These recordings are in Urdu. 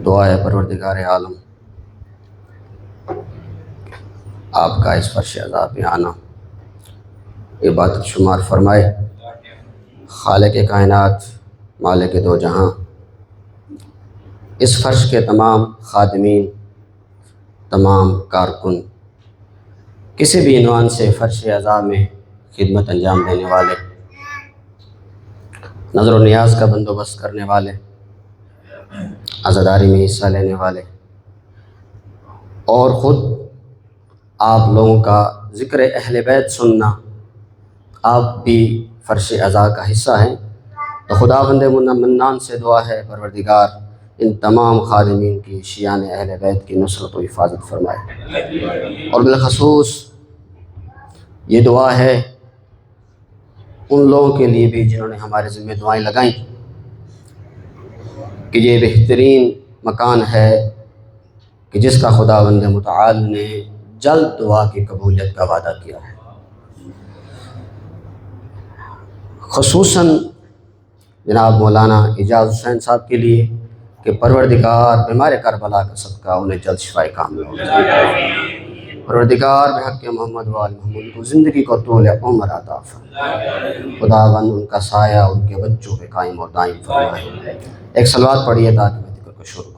دعا ہے پروردگار عالم آپ کا اس فرش عذاب میں آنا عبادت شمار فرمائے۔ خالق کائنات مالک دو جہاں، اس فرش کے تمام خادمین، تمام کارکن، کسی بھی عنوان سے فرش عذاب میں خدمت انجام دینے والے، نظر و نیاز کا بندوبست کرنے والے، عزاداری میں حصہ لینے والے، اور خود آپ لوگوں کا ذکر اہل بیت سننا، آپ بھی فرش عزا کا حصہ ہیں، تو خداوند منان سے دعا ہے پروردگار ان تمام خادمین کی، شیعان اہل بیت کی نصرت و حفاظت فرمائے۔ اور بالخصوص یہ دعا ہے ان لوگوں کے لیے بھی جنہوں نے ہمارے ذمہ دعائیں لگائیں کہ یہ بہترین مکان ہے کہ جس کا خداوند متعال نے جلد دعا کی قبولیت کا وعدہ کیا ہے۔ خصوصاً جناب مولانا اعجاز حسین صاحب کے لیے کہ پروردگار بیمار کربلا کا صدقہ انہیں جلد شفائے کامل ہو جائے۔ پروردگار بحق محمد و آل محمد کو زندگی کو طول عمر عطا فرمائے۔ خداوند ان کا سایہ ان کے بچوں پہ قائم اور دائم فرمائے۔ ایک صلوات پڑھیے تاکہ میں ذکر کو شروع کروں۔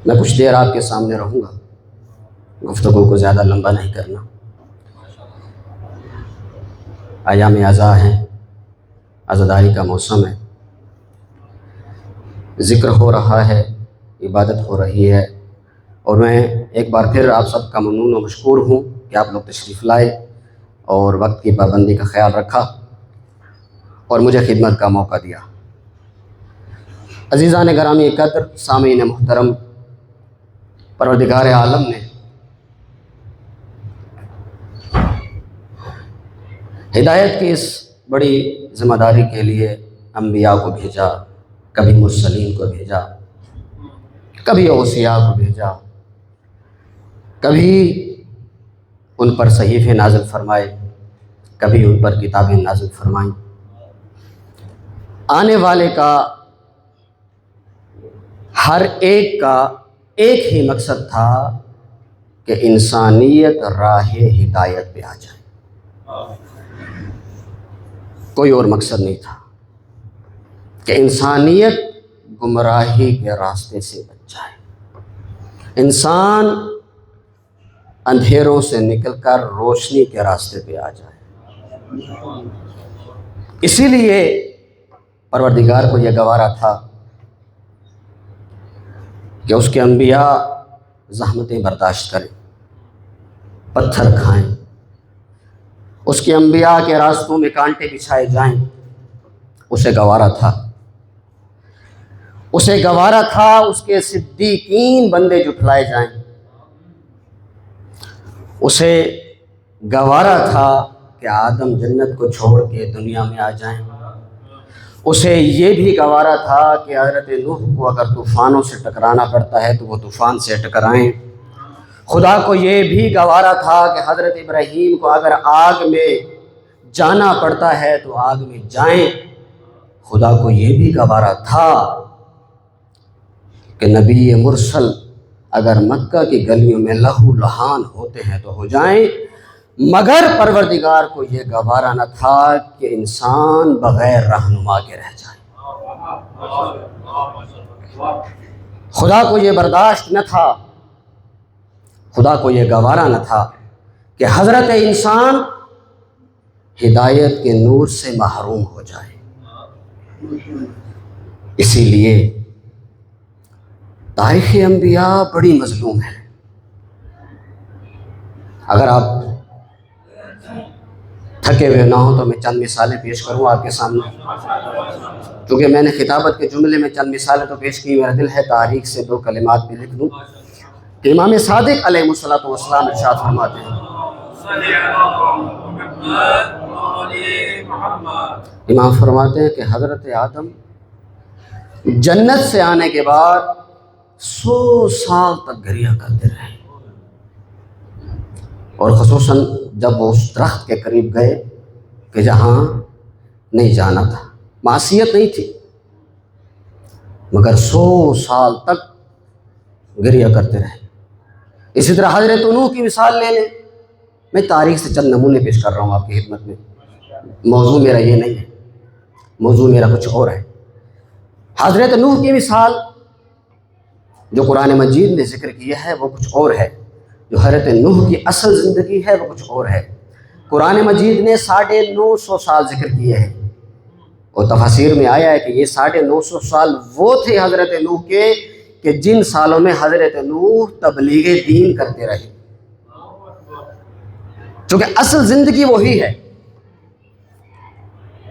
میں کچھ دیر آپ کے سامنے رہوں گا، گفتگو کو زیادہ لمبا نہیں کرنا۔ ایام عزا ہیں، عزاداری کا موسم ہے، ذکر ہو رہا ہے، عبادت ہو رہی ہے، اور میں ایک بار پھر آپ سب کا ممنون و مشکور ہوں کہ آپ لوگ تشریف لائے اور وقت کی پابندی کا خیال رکھا اور مجھے خدمت کا موقع دیا۔ عزیزان گرامی قدر، سامعین محترم، پروردگار عالم نے ہدایت کی اس بڑی ذمہ داری کے لیے انبیاء کو بھیجا، کبھی مرسلین کو بھیجا، کبھی اوصیاء کو بھیجا، کبھی ان پر صحیفے نازل فرمائے، کبھی ان پر کتابیں نازل فرمائیں۔ آنے والے کا ہر ایک کا ایک ہی مقصد تھا کہ انسانیت راہ ہدایت پہ آ جائے، کوئی اور مقصد نہیں تھا کہ انسانیت گمراہی کے راستے سے بچ جائے، انسان اندھیروں سے نکل کر روشنی کے راستے پہ آ جائے۔ اسی لیے پروردگار کو یہ گوارا تھا کہ اس کے انبیاء زحمتیں برداشت کریں، پتھر کھائیں، اس کے انبیاء کے راستوں میں کانٹے بچھائے جائیں۔ اسے گوارا تھا، اسے گوارا تھا اس کے صدیقین بندے جھٹلائے جائیں، اسے گوارا تھا کہ آدم جنت کو چھوڑ کے دنیا میں آ جائیں، اسے یہ بھی گوارا تھا کہ حضرت نوح کو اگر طوفانوں سے ٹکرانا پڑتا ہے تو وہ طوفان سے ٹکرائیں، خدا کو یہ بھی گوارا تھا کہ حضرت ابراہیم کو اگر آگ میں جانا پڑتا ہے تو آگ میں جائیں، خدا کو یہ بھی گوارا تھا کہ نبی مرسل اگر مکہ کی گلیوں میں لہو لہان ہوتے ہیں تو ہو جائیں، مگر پروردگار کو یہ گوارا نہ تھا کہ انسان بغیر رہنما کے رہ جائے۔ خدا کو یہ برداشت نہ تھا، خدا کو یہ گوارا نہ تھا کہ حضرت انسان ہدایت کے نور سے محروم ہو جائے۔ اسی لیے تاریخ انبیاء بڑی مظلوم ہے۔ اگر آپ تھکے ہوئے نہ ہوں تو میں چند مثالیں پیش کروں آپ کے سامنے، کیونکہ میں نے خطابت کے جملے میں چند مثالیں تو پیش کی، میرا دل ہے تاریخ سے دو کلمات بھی لکھ دوں کہ امام صادق علیہ السلام ارشاد فرماتے ہیں، امام فرماتے ہیں کہ حضرت آدم جنت سے آنے کے بعد 100 سال تک گریہ کرتے رہے، اور خصوصاً جب وہ اس درخت کے قریب گئے کہ جہاں نہیں جانا تھا، معصیت نہیں تھی، مگر 100 سال تک گریہ کرتے رہے۔ اسی طرح حضرت نوح کی مثال لے لیں۔ میں تاریخ سے چند نمونے پیش کر رہا ہوں آپ کی خدمت میں، موضوع میرا یہ نہیں ہے، موضوع میرا کچھ اور ہے۔ حضرت نوح کی مثال جو قرآن مجید نے ذکر کیا ہے وہ کچھ اور ہے، جو حضرت نوح کی اصل زندگی ہے وہ کچھ اور ہے۔ قرآن مجید نے 950 سال ذکر کیے ہیں، اور تفاسیر میں آیا ہے کہ یہ 950 سال وہ تھے حضرت نوح کے کہ جن سالوں میں حضرت نوح تبلیغ دین کرتے رہے، چونکہ اصل زندگی وہی ہے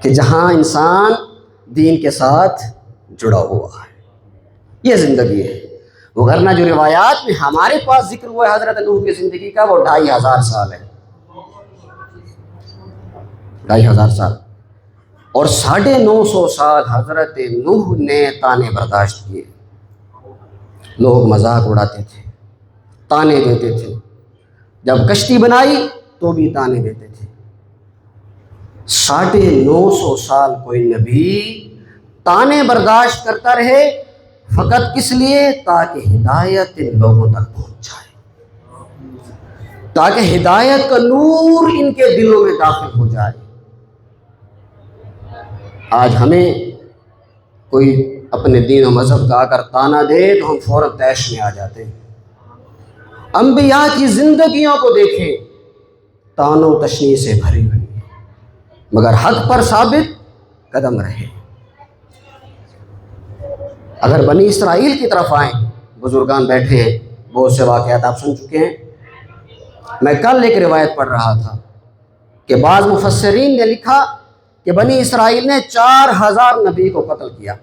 کہ جہاں انسان دین کے ساتھ جڑا ہوا ہے، یہ زندگی ہے۔ وگرنہ جو روایات میں ہمارے پاس ذکر ہوا ہے حضرت نوح کی زندگی کا، وہ 2500 سال ہے، 2500 سال، اور 950 سال حضرت نوح نے طعنے برداشت کیے۔ لوگ مذاق اڑاتے تھے، طعنے دیتے تھے، جب کشتی بنائی تو بھی طعنے دیتے تھے۔ 950 سال کوئی نبی طعنے برداشت کرتا رہے، فقط کس لیے؟ تاکہ ہدایت ان لوگوں تک پہنچ جائے، تاکہ ہدایت کا نور ان کے دلوں میں داخل ہو جائے۔ آج ہمیں کوئی اپنے دین و مذہب کا اگر طعنہ دے تو ہم فوراً طیش میں آ جاتے ہیں۔ انبیاء کی زندگیوں کو دیکھیں، طعن و تشنیع سے بھری ہوئی، مگر حق پر ثابت قدم رہے۔ اگر بنی اسرائیل کی طرف آئیں، بزرگان بیٹھے ہیں، بہت سے واقعات آپ سن چکے ہیں۔ میں کل ایک روایت پڑھ رہا تھا کہ بعض مفسرین نے لکھا کہ بنی اسرائیل نے 4000 نبی کو قتل کیا۔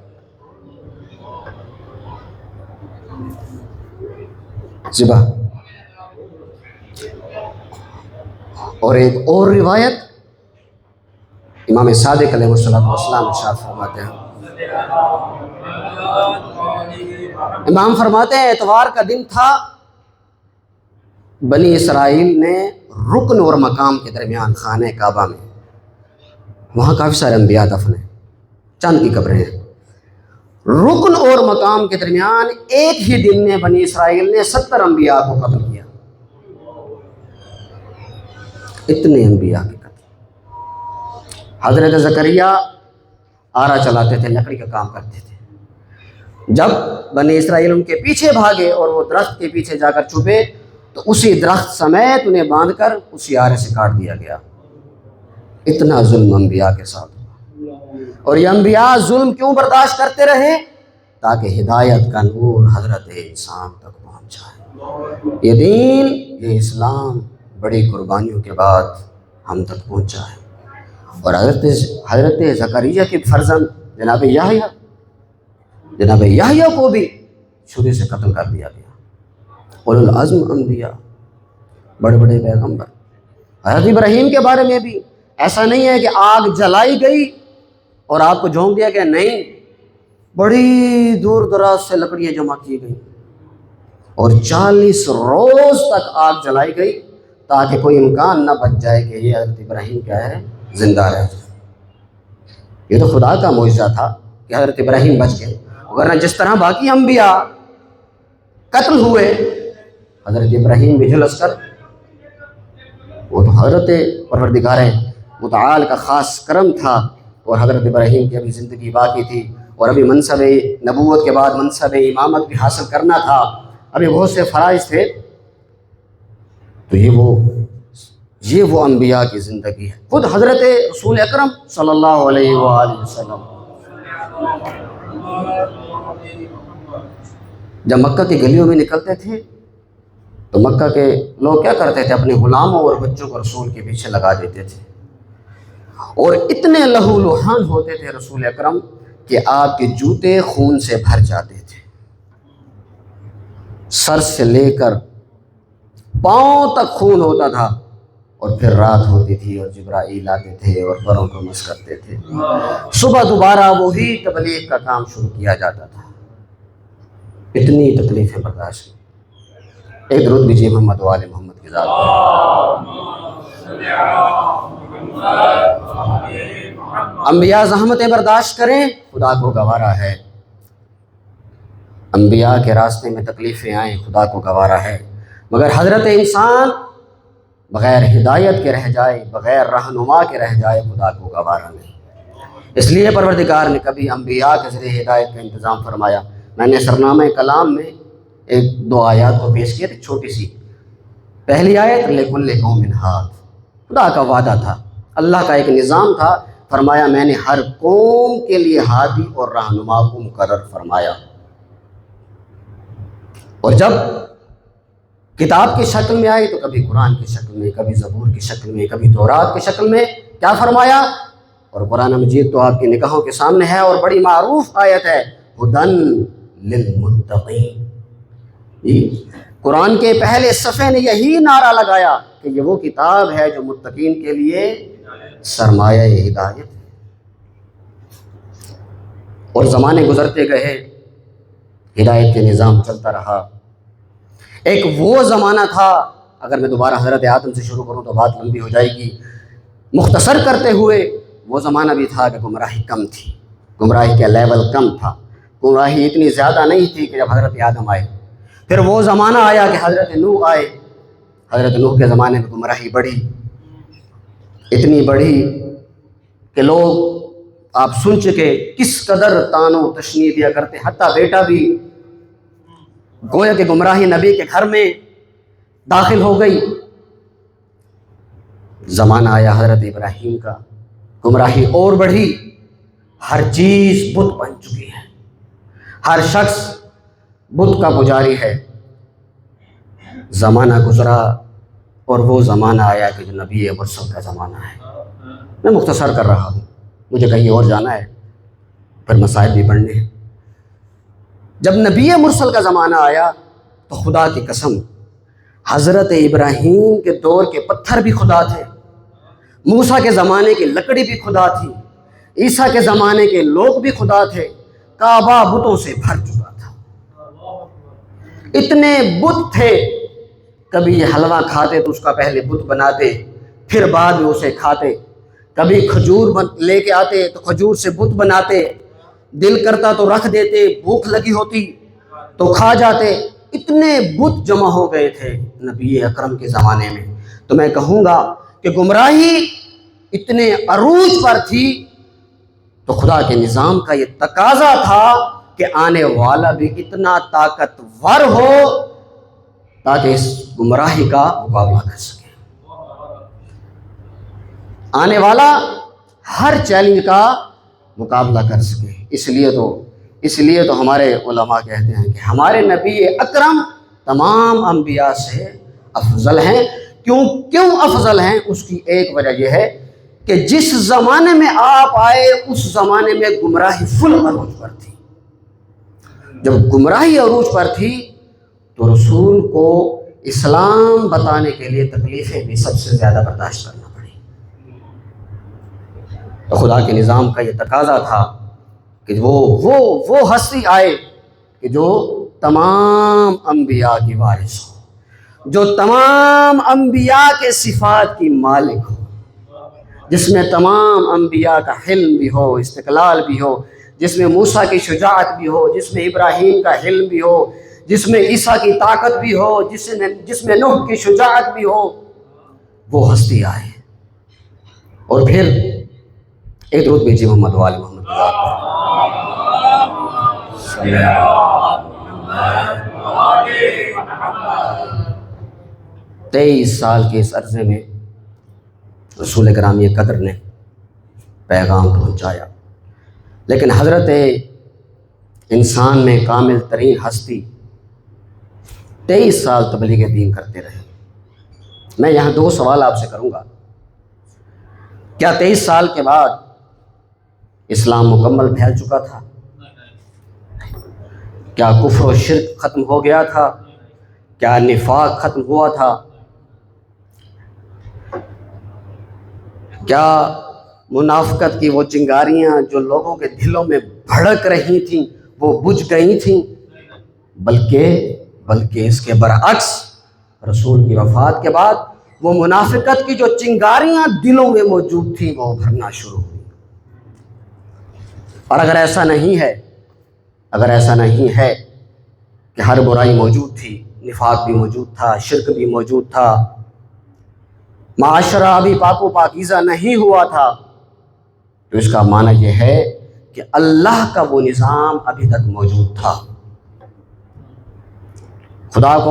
ذبح۔ اور ایک اور روایت امام صادق علیہ السلام ارشاد فرماتے ہیں، امام فرماتے ہیں اتوار کا دن تھا، بنی اسرائیل نے رکن اور مقام کے درمیان خانہ کعبہ میں، وہاں کافی سارے انبیاء دفن ہیں، چند کی قبریں ہیں، رکن اور مقام کے درمیان ایک ہی دن میں بنی اسرائیل نے 70 انبیاء کو قتل کیا۔ اتنے انبیاء کے قتل۔ حضرت زکریا آرا چلاتے تھے، لکڑی کا کام کرتے تھے، جب بنی اسرائیل ان کے پیچھے بھاگے اور وہ درخت کے پیچھے جا کر چھپے تو اسی درخت سمیت انہیں باندھ کر اسی آرے سے کاٹ دیا گیا۔ اتنا ظلم انبیاء کے ساتھ ہوا، اور یہ انبیاء ظلم کیوں برداشت کرتے رہے؟ تاکہ ہدایت کا نور حضرت انسان تک پہنچ جائے۔ یہ دین، یہ اسلام بڑی قربانیوں کے بعد ہم تک پہنچا ہے، اور حضرت زکریا کے فرزند جناب یحییٰ کو بھی چھری سے قتل کر دیا گیا۔ اولو العزم انبیاء، بڑے بڑے پیغمبر۔ حضرت ابراہیم کے بارے میں بھی ایسا نہیں ہے کہ آگ جلائی گئی اور آپ کو جھونک دیا گیا، نہیں، بڑی دور دراز سے لکڑیاں جمع کی گئیں اور 40 روز تک آگ جلائی گئی تاکہ کوئی امکان نہ بچ جائے کہ یہ حضرت ابراہیم کیا ہے، زندہ رہ جائے۔ یہ تو خدا کا معجزہ تھا کہ حضرت ابراہیم بچ گئے، ورنہ جس طرح باقی انبیاء قتل ہوئے، حضرت ابراہیم بھی جھلس کر، وہ تو حضرت پروردگار متعال کا خاص کرم تھا، اور حضرت ابراہیم کی ابھی زندگی باقی تھی، اور ابھی منصب نبوت کے بعد منصب امامت بھی حاصل کرنا تھا، ابھی بہت سے فرائض تھے۔ تو یہ وہ انبیاء کی زندگی ہے۔ خود حضرت رسول اکرم صلی اللہ علیہ وآلہ وسلم جب مکہ کی گلیوں میں نکلتے تھے تو مکہ کے لوگ کیا کرتے تھے؟ اپنے غلاموں اور بچوں کو رسول کے پیچھے لگا دیتے تھے، اور اتنے لہو لہان ہوتے تھے رسول اکرم کہ آپ کے جوتے خون سے بھر جاتے تھے، سر سے لے کر پاؤں تک خون ہوتا تھا، اور پھر رات ہوتی تھی اور جبرائیل آتے تھے اور پروں کو مس کرتے تھے، صبح دوبارہ وہی تبلیغ کا کام شروع کیا جاتا تھا۔ اتنی تکلیفیں برداشت۔ ایک درود بھیجیے محمد و آل محمد کی ذات پر۔ انبیاء زحمتیں برداشت کریں، خدا کو گوارا ہے۔ انبیاء کے راستے میں تکلیفیں آئیں، خدا کو گوارا ہے۔ مگر حضرت انسان بغیر ہدایت کے رہ جائے، بغیر رہنما کے رہ جائے، خدا کو گوارا نہیں۔ اس لیے پروردگار نے کبھی انبیاء کے ذریعے ہدایت کا انتظام فرمایا۔ میں نے سرنامہ کلام میں ایک دو آیات کو پیش کیا تھی، چھوٹی سی۔ پہلی آیت لِكُلِّ قَوْمٍ ہاد، خدا کا وعدہ تھا، اللہ کا ایک نظام تھا، فرمایا میں نے ہر قوم کے لیے ہادی اور رہنما کو مقرر فرمایا۔ اور جب کتاب کی شکل میں آئی تو کبھی قرآن کی شکل میں، کبھی زبور کی شکل میں، کبھی تورات کی شکل میں، کیا فرمایا؟ اور قرآن مجید تو آپ کی نگاہوں کے سامنے ہے اور بڑی معروف آیت ہے، ہدن للمتقین۔ قرآن کے پہلے صفحے نے یہی نعرہ لگایا کہ یہ وہ کتاب ہے جو متقین کے لیے سرمایہ ہدایت ہے۔ اور زمانے گزرتے گئے، ہدایت کے نظام چلتا رہا۔ ایک وہ زمانہ تھا، اگر میں دوبارہ حضرت آدم سے شروع کروں تو بات لمبی ہو جائے گی، مختصر کرتے ہوئے وہ زمانہ بھی تھا کہ گمراہی کم تھی، گمراہی کا لیول کم تھا، گمراہی اتنی زیادہ نہیں تھی کہ جب حضرت آدم آئے۔ پھر وہ زمانہ آیا کہ حضرت نوح آئے، حضرت نوح کے زمانے میں گمراہی بڑھی، اتنی بڑھی کہ لوگ آپ سن چکے کس قدر تان و تشنیع دیا کرتے، حتیٰ بیٹا بھی گویا کہ گمراہی نبی کے گھر میں داخل ہو گئی۔ زمانہ آیا حضرت ابراہیم کا، گمراہی اور بڑھی، ہر چیز بت بن چکی ہے، ہر شخص بت کا پجاری ہے۔ زمانہ گزرا اور وہ زمانہ آیا کہ جو نبی مرسل کا زمانہ ہے۔ میں مختصر کر رہا ہوں، مجھے کہیں اور جانا ہے، پھر مسائل بھی پڑھنے ہیں۔ جب نبی مرسل کا زمانہ آیا تو خدا کی قسم حضرت ابراہیم کے دور کے پتھر بھی خدا تھے، موسیٰ کے زمانے کی لکڑی بھی خدا تھی، عیسیٰ کے زمانے کے لوگ بھی خدا تھے، کعبہ بتوں سے بھر چکا تھا۔ اتنے بت تھے، کبھی یہ حلوہ کھاتے تو اس کا پہلے بت بناتے، پھر بعد میں اسے کھاتے، کبھی کھجور لے کے آتے تو کھجور سے بت بناتے، دل کرتا تو رکھ دیتے، بھوک لگی ہوتی تو کھا جاتے۔ اتنے بت جمع ہو گئے تھے نبی اکرم کے زمانے میں۔ تو میں کہوں گا کہ گمراہی اتنے عروج پر تھی تو خدا کے نظام کا یہ تقاضا تھا کہ آنے والا بھی اتنا طاقتور ہو تاکہ اس گمراہی کا مقابلہ کر سکے۔ آنے والا ہر چیلنج کا مقابلہ کر سکے۔ اس لیے تو ہمارے علماء کہتے ہیں کہ ہمارے نبی اکرم تمام انبیاء سے افضل ہیں۔ کیوں افضل ہیں؟ اس کی ایک وجہ یہ ہے کہ جس زمانے میں آپ آئے اس زمانے میں گمراہی فل عروج پر تھی۔ جب گمراہی عروج پر تھی تو رسول کو اسلام بتانے کے لیے تکلیفیں بھی سب سے زیادہ برداشت کرنا پڑی۔ تو خدا کے نظام کا یہ تقاضا تھا کہ وہ ہستی آئے کہ جو تمام انبیاء کی وارث ہو، جو تمام انبیاء کے صفات کی مالک ہو، جس میں تمام انبیاء کا حلم بھی ہو، استقلال بھی ہو، جس میں موسیٰ کی شجاعت بھی ہو، جس میں ابراہیم کا حلم بھی ہو، جس میں عیسیٰ کی طاقت بھی ہو، جس میں نوح کی شجاعت بھی ہو، وہ ہستی آئے۔ اور پھر ایک درود بھیجیے محمد وآل محمد کی ذات پر۔ 23 سال کے اس عرصے میں رسول گرامی قدر نے پیغام پہنچایا، لیکن حضرت انسان میں کامل ترین ہستی 23 سال تبلیغ دین کرتے رہے۔ میں یہاں 2 سوال آپ سے کروں گا۔ کیا 23 سال کے بعد اسلام مکمل پھیل چکا تھا؟ کیا کفر و شرک ختم ہو گیا تھا؟ کیا نفاق ختم ہوا تھا؟ کیا منافقت کی وہ چنگاریاں جو لوگوں کے دلوں میں بھڑک رہی تھیں وہ بجھ گئی تھیں؟ بلکہ اس کے برعکس رسول کی وفات کے بعد وہ منافقت کی جو چنگاریاں دلوں میں موجود تھیں وہ ابھرنا شروع ہوئی۔ اور اگر ایسا نہیں ہے کہ ہر برائی موجود تھی، نفاق بھی موجود تھا، شرک بھی موجود تھا، معاشرہ ابھی پاک و پاکیزہ نہیں ہوا تھا، تو اس کا معنی یہ ہے کہ اللہ کا وہ نظام ابھی تک موجود تھا، خدا کو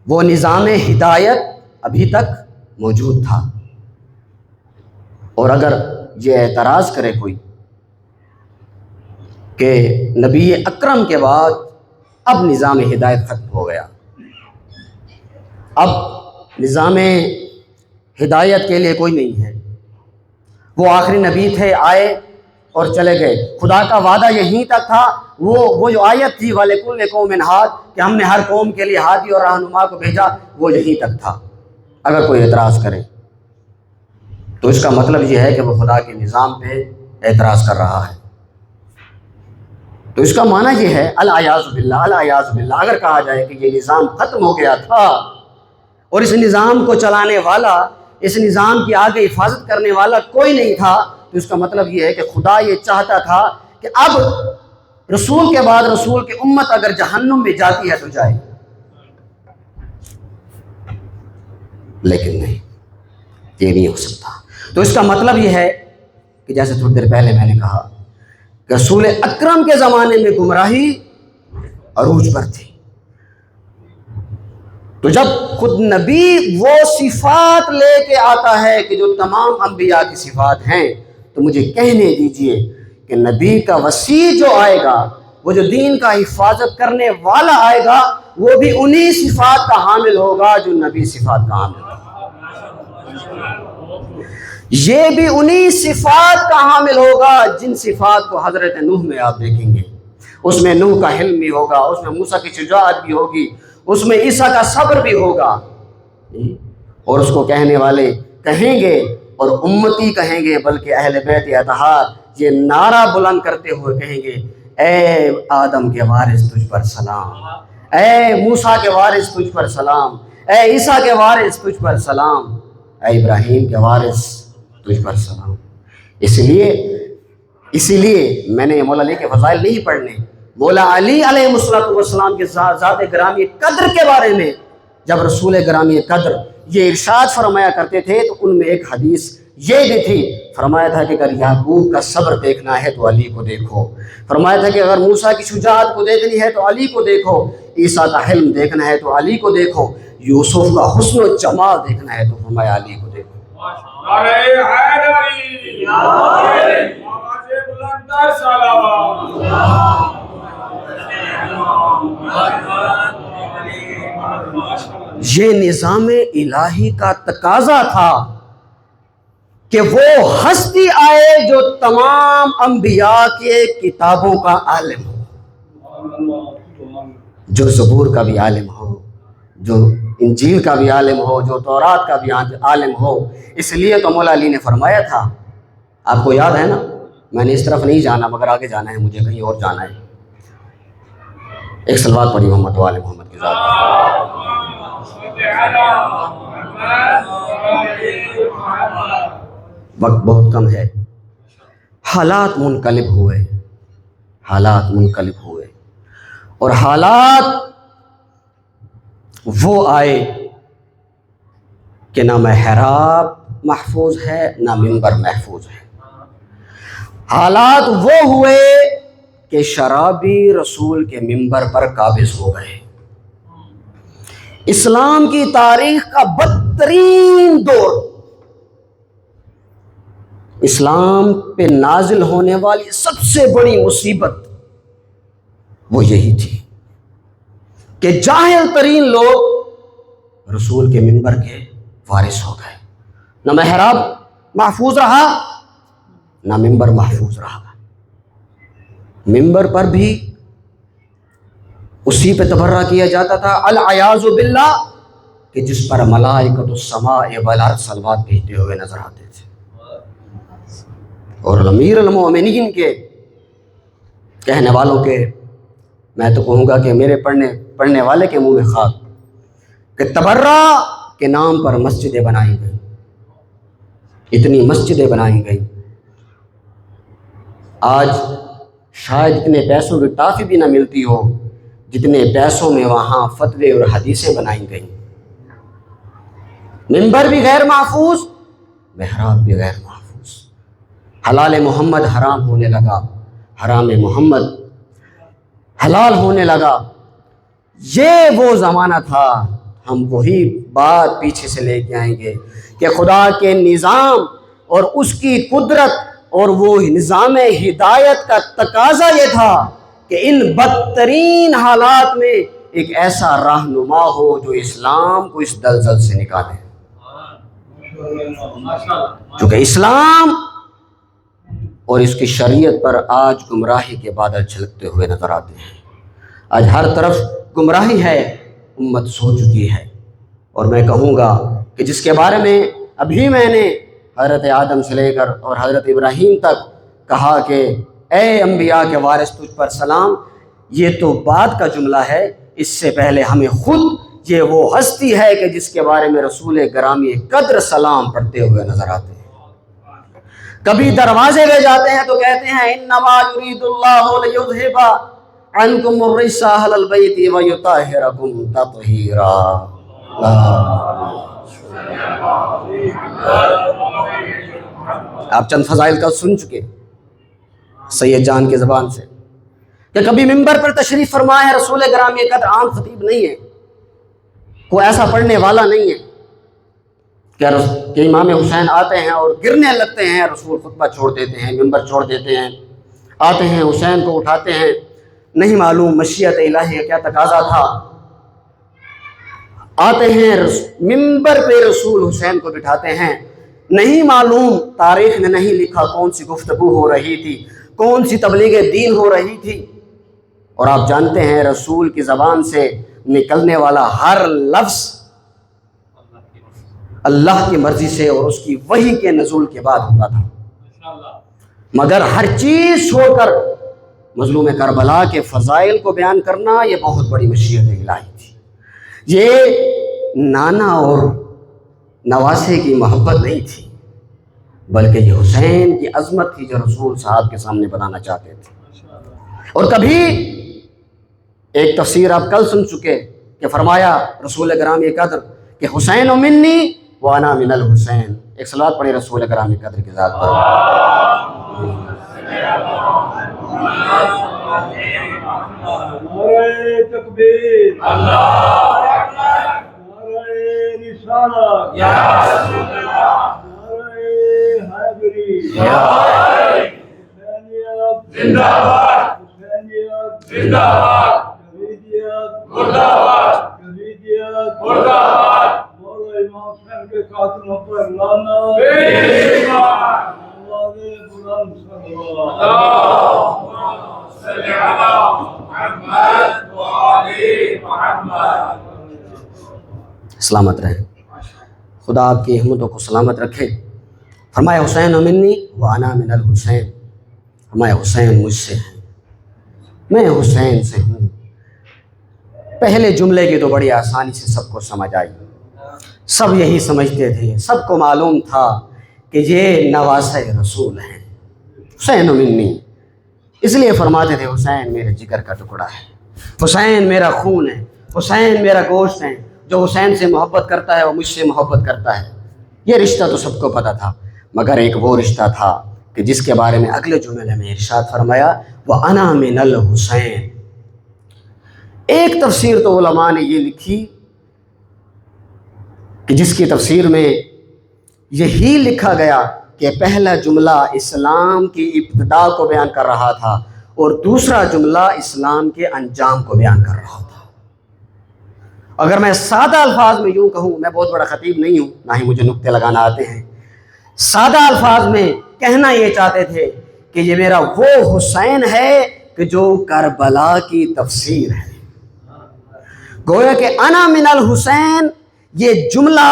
وہ نظام ہدایت ابھی تک موجود تھا۔ اور اگر یہ اعتراض کرے کوئی کہ نبی اکرم کے بعد اب نظام ہدایت ختم ہو گیا، اب نظام ہدایت کے لیے کوئی نہیں ہے، وہ آخری نبی تھے، آئے اور چلے گئے، خدا کا وعدہ یہیں تک تھا، وہ جو آیت تھی وَلِكُلِّ قَوْمٍ ہاد، کہ ہم نے ہر قوم کے لیے ہادی اور رہنما کو بھیجا، وہ یہیں تک تھا۔ اگر کوئی اعتراض کرے تو اس کا مطلب یہ ہے کہ وہ خدا کے نظام پہ اعتراض کر رہا ہے۔ تو اس کا معنی یہ ہے العیاذ باللہ، اگر کہا جائے کہ یہ نظام ختم ہو گیا تھا اور اس نظام کو چلانے والا، اس نظام کی آگے حفاظت کرنے والا کوئی نہیں تھا، تو اس کا مطلب یہ ہے کہ خدا یہ چاہتا تھا کہ اب رسول کے بعد رسول کی امت اگر جہنم میں جاتی ہے تو جائے، لیکن نہیں، یہ نہیں ہو سکتا۔ تو اس کا مطلب یہ ہے کہ جیسے تھوڑی دیر پہلے میں نے کہا کہ رسول اکرم کے زمانے میں گمراہی عروج پر تھی، تو جب خود نبی وہ صفات لے کے آتا ہے کہ جو تمام انبیاء کی صفات ہیں، تو مجھے کہنے دیجئے کہ نبی کا وسیع جو آئے گا، وہ جو دین کا حفاظت کرنے والا آئے گا، وہ بھی انہی صفات کا حامل ہوگا جو نبی صفات کا حامل ہوگا، یہ بھی انہی صفات کا حامل ہوگا جن صفات کو حضرت نوح میں آپ دیکھیں گے، اس میں نوح کا حلم بھی ہوگا، اس میں موسیٰ کی شجاعت بھی ہوگی، اس میں عیسیٰ کا صبر بھی ہوگا، اور اس کو کہنے والے کہیں گے اور امتی کہیں گے، بلکہ اہل بیت اطہار یہ نعرہ بلند کرتے ہوئے کہیں گے، اے آدم کے وارث تجھ پر سلام، اے موسیٰ کے وارث تجھ پر سلام، اے عیسیٰ کے وارث تجھ پر سلام، اے ابراہیم کے وارث تجھ پر سلام۔ اسی لیے میں نے مولا علی کے فضائل نہیں پڑھنے، مولا علی علیہ السلام کے ذات گرامی قدر کے بارے میں جب رسول گرامی قدر یہ ارشاد فرمایا کرتے تھے تو ان میں ایک حدیث یہ بھی تھی، فرمایا تھا کہ اگر یعقوب کا صبر دیکھنا ہے تو علی کو دیکھو، فرمایا تھا کہ اگر موسیٰ کی شجاعت کو دیکھنی ہے تو علی کو دیکھو، عیسیٰ کا حلم دیکھنا ہے تو علی کو دیکھو، یوسف کا حسن و جمال دیکھنا ہے تو فرمایا علی کو دیکھو۔ یہ نظام الہی کا تقاضا تھا کہ وہ ہستی آئے جو تمام انبیاء کے کتابوں کا عالم ہو، جو زبور کا بھی عالم ہو، جو انجیل کا بھی عالم ہو، جو تورات کا بھی عالم ہو۔ اس لیے تو مولا علی نے فرمایا تھا، آپ کو یاد ہے نا، میں نے اس طرف نہیں جانا مگر آگے جانا ہے، مجھے کہیں اور جانا ہے، ایک صلوات پڑھی محمد و آل محمد کی ذات پر۔ وقت بہت کم ہے، حالات منقلب ہوئے اور حالات وہ آئے کہ نہ محراب محفوظ ہے نہ منبر محفوظ ہے، حالات وہ ہوئے کہ شرابی رسول کے منبر پر قابض ہو گئے۔ اسلام کی تاریخ کا بدترین دور، اسلام پہ نازل ہونے والی سب سے بڑی مصیبت وہ یہی تھی کہ جاہل ترین لوگ رسول کے منبر کے وارث ہو گئے، نہ محراب محفوظ رہا نہ منبر محفوظ رہا، منبر پر بھی اسی پہ تبرہ کیا جاتا تھا العیاذ باللہ، کہ جس پر ملائکۃ السماء والارض صلوات بھیجتے ہوئے نظر آتے تھے، اور امیر المومنین کے کہنے والوں کے، میں تو کہوں گا کہ میرے پڑھنے والے کے منہ میں خاک، کہ تبرہ کے نام پر مسجدیں بنائی گئی، اتنی مسجدیں بنائی گئی۔ آج شاید اتنے پیسوں کی ٹافی بھی نہ ملتی ہو جتنے پیسوں میں وہاں فتوے اور حدیثیں بنائی گئیں۔ منبر بھی غیر محفوظ، محراب بھی غیر محفوظ۔ حلال محمد حرام ہونے لگا، حرام محمد حلال ہونے لگا۔ یہ وہ زمانہ تھا، ہم وہی بات پیچھے سے لے کے آئیں گے کہ خدا کے نظام اور اس کی قدرت اور وہ نظام ہدایت کا تقاضا یہ تھا کہ ان بدترین حالات میں ایک ایسا رہنما ہو جو اسلام کو اس دلدل سے نکالے۔ چونکہ اسلام اور اس کی شریعت پر آج گمراہی کے بادل چھلکتے ہوئے نظر آتے ہیں۔ آج ہر طرف گمراہی ہے، امت سو چکی ہے۔ اور میں کہوں گا کہ جس کے بارے میں ابھی میں نے حضرت آدم سے لے کر اور حضرت ابراہیم تک کہا کہ اے انبیاء کے وارث تجھ پر سلام، یہ تو بعد کا جملہ ہے۔ اس سے پہلے ہمیں خود یہ وہ ہستی ہے کہ جس کے بارے میں رسول گرامی قدر سلام پڑھتے ہوئے نظر آتے ہیں۔ کبھی دروازے لے جاتے ہیں تو کہتے ہیں انما یرید اللہ لیذھب عنکم الرجس اہل البیت ویطہرکم تطہیرا۔ آپ چند فضائل کا سن چکے سید جان کی زبان سے کہ کبھی منبر پر تشریف فرمائے ہیں رسول گرامی قدر، عام خطیب نہیں ہے، کوئی ایسا پڑھنے والا نہیں ہے کہ امام حسین آتے ہیں اور گرنے لگتے ہیں، رسول خطبہ چھوڑ دیتے ہیں، منبر چھوڑ دیتے ہیں، آتے ہیں حسین کو اٹھاتے ہیں۔ نہیں معلوم مشیت الہی کا کیا تقاضا تھا، آتے ہیں منبر پہ رسول حسین کو بٹھاتے ہیں۔ نہیں معلوم، تاریخ نے نہیں لکھا کون سی گفتگو ہو رہی تھی، کون سی تبلیغ دین ہو رہی تھی۔ اور آپ جانتے ہیں رسول کی زبان سے نکلنے والا ہر لفظ اللہ کی مرضی سے اور اس کی وحی کے نزول کے بعد ہوتا تھا، مگر ہر چیز چھوڑ کر مظلوم کربلا کے فضائل کو بیان کرنا یہ بہت بڑی مشیت الہی تھی۔ یہ نانا اور نواسے کی محبت نہیں تھی، بلکہ یہ حسین کی عظمت تھی جو رسول صاحب کے سامنے بنانا چاہتے تھے۔ اور کبھی ایک تفسیر آپ کل سن چکے کہ فرمایا رسول گرامی قدر کہ حسین منی وانا من الحسین۔ ایک صلوات پڑھی رسول گرامی قدر کی ذات پر۔ نعرہ تکبیر، اللہ اکبر، نعرہ رسالت، یا رسول اللہ، نعرہ حیدری، یا حسینیت زندہ باد، حسینیت زندہ باد، یزیدیت مردہ باد، یزیدیت مردہ باد، مولا امام حسین کے قاتلوں پر لعنت بے شمار، آواز بلند صلی اللہ صلی علی محمد وعلی محمد۔ سلامت رہیں، خدا آپ کی ہمتوں کو سلامت رکھے۔ فرمایا حسین منی وانا من الحسین، فرمایا حسین مجھ سے ہیں، میں حسین سے ہوں۔ پہلے جملے کی تو بڑی آسانی سے سب کو سمجھ آئی، سب یہی سمجھتے تھے، سب کو معلوم تھا کہ یہ نواسہ رسول ہیں، حسین منی۔ اس لیے فرماتے تھے حسین میرے جگر کا ٹکڑا ہے، حسین میرا خون ہے، حسین میرا گوشت ہے، جو حسین سے محبت کرتا ہے وہ مجھ سے محبت کرتا ہے۔ یہ رشتہ تو سب کو پتہ تھا، مگر ایک وہ رشتہ تھا کہ جس کے بارے میں اگلے جملے میں ارشاد فرمایا وَأَنَا مِنَ الْحُسَيْن۔ ایک تفسیر تو علماء نے یہ لکھی کہ جس کی تفسیر میں یہی لکھا گیا کہ پہلا جملہ اسلام کی ابتدا کو بیان کر رہا تھا اور دوسرا جملہ اسلام کے انجام کو بیان کر رہا تھا۔ اگر میں سادہ الفاظ میں یوں کہوں، میں بہت بڑا خطیب نہیں ہوں، نہ ہی مجھے نکتے لگانا آتے ہیں، سادہ الفاظ میں کہنا یہ چاہتے تھے کہ یہ میرا وہ حسین ہے کہ جو کربلا کی تفسیر ہے۔ گویا کہ انا من الحسین یہ جملہ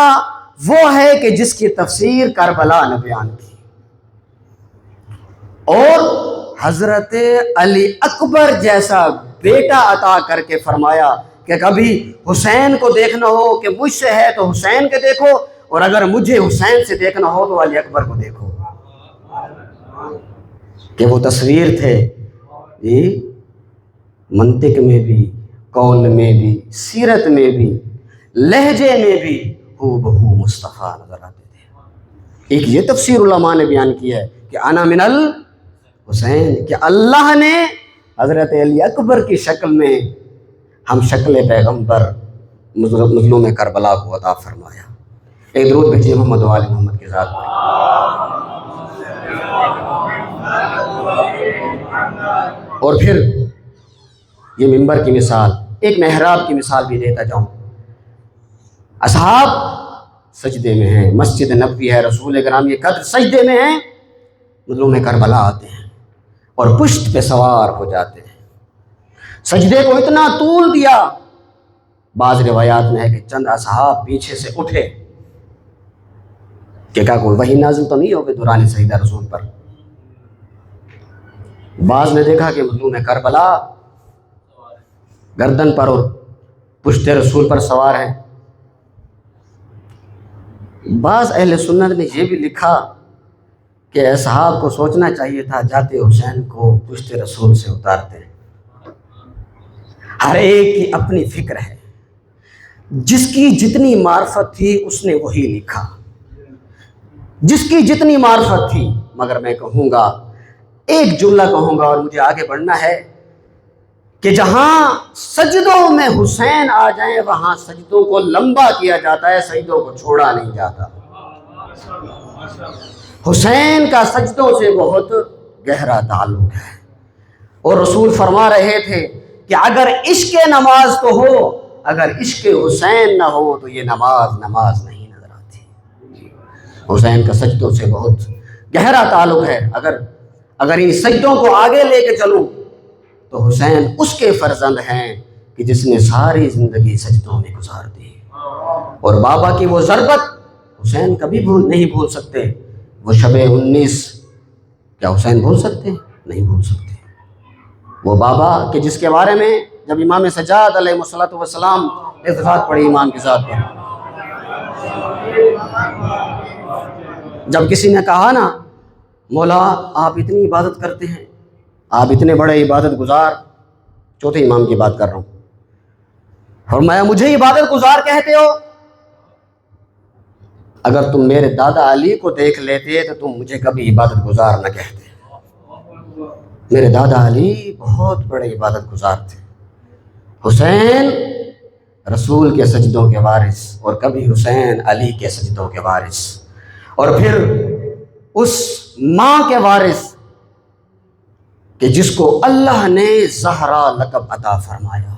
وہ ہے کہ جس کی تفسیر کربلا نے بیان کی، اور حضرت علی اکبر جیسا بیٹا عطا کر کے فرمایا کہ کبھی حسین کو دیکھنا ہو کہ مجھ سے ہے تو حسین کے دیکھو، اور اگر مجھے حسین سے دیکھنا ہو تو علی اکبر کو دیکھو، کہ وہ تصویر تھے جی، منطق میں بھی، قول میں بھی، سیرت میں بھی، لہجے میں بھی ہو بہو مصطفیٰ نظر آتے تھے۔ ایک یہ تفسیر علماء نے بیان کی ہے کہ انا من الحسین، کہ اللہ نے حضرت علی اکبر کی شکل میں ہم شکل پیغمبر مظلوم کربلا کو عطا فرمایا۔ ایک درود بھیجیے محمد و آل محمد کی ذات پر۔ اور پھر یہ منبر کی مثال، ایک محراب کی مثال بھی دیتا جاؤں۔ اصحاب سجدے میں ہیں، مسجد نبوی ہے، رسول گرامی قدر سجدے میں ہیں، مظلوم کربلا آتے ہیں اور پشت پہ سوار ہو جاتے ہیں۔ سجدے کو اتنا طول دیا، بعض روایات میں ہے کہ چند اصحاب پیچھے سے اٹھے کہ کیا کوئی وحی نازل تو نہیں ہوگی دوران سجدہ رسول پر۔ بعض نے دیکھا کہ مظلوم کربلا گردن پر اور پشت رسول پر سوار ہیں۔ بعض اہل سنت نے یہ بھی لکھا کہ اصحاب کو سوچنا چاہیے تھا جاتے حسین کو پشت رسول سے اتارتے۔ ہر ایک کی اپنی فکر ہے، جس کی جتنی معرفت تھی اس نے وہی لکھا، جس کی جتنی معرفت تھی۔ مگر میں کہوں گا، ایک جملہ کہوں گا اور مجھے آگے بڑھنا ہے، کہ جہاں سجدوں میں حسین آ جائیں وہاں سجدوں کو لمبا کیا جاتا ہے، سجدوں کو چھوڑا نہیں جاتا۔ حسین کا سجدوں سے بہت گہرا تعلق ہے، اور رسول فرما رہے تھے کہ اگر عشق نماز تو ہو، اگر عشق حسین نہ ہو تو یہ نماز نہیں نظر آتی۔ حسین کا سجدوں سے بہت گہرا تعلق ہے۔ اگر ان سجدوں کو آگے لے کے چلوں تو حسین اس کے فرزند ہیں کہ جس نے ساری زندگی سجدوں میں گزار دی، اور بابا کی وہ ضربت حسین کبھی نہیں بھول سکتے۔ وہ شب 19 کیا حسین بھول سکتے؟ نہیں بھول سکتے۔ وہ بابا کہ جس کے بارے میں جب امام سجاد علیہ الصلوۃ والسلام اتفاق پڑھی ایمان کے ساتھ پر، جب کسی نے کہا نا مولا آپ اتنی عبادت کرتے ہیں، آپ اتنے بڑے عبادت گزار، چوتھے امام کی بات کر رہا ہوں، فرمایا مجھے عبادت گزار کہتے ہو؟ اگر تم میرے دادا علی کو دیکھ لیتے تو تم مجھے کبھی عبادت گزار نہ کہتے۔ میرے دادا علی بہت بڑے عبادت گزار تھے۔ حسین رسول کے سجدوں کے وارث، اور کبھی حسین علی کے سجدوں کے وارث، اور پھر اس ماں کے وارث کہ جس کو اللہ نے زہرا لقب عطا فرمایا۔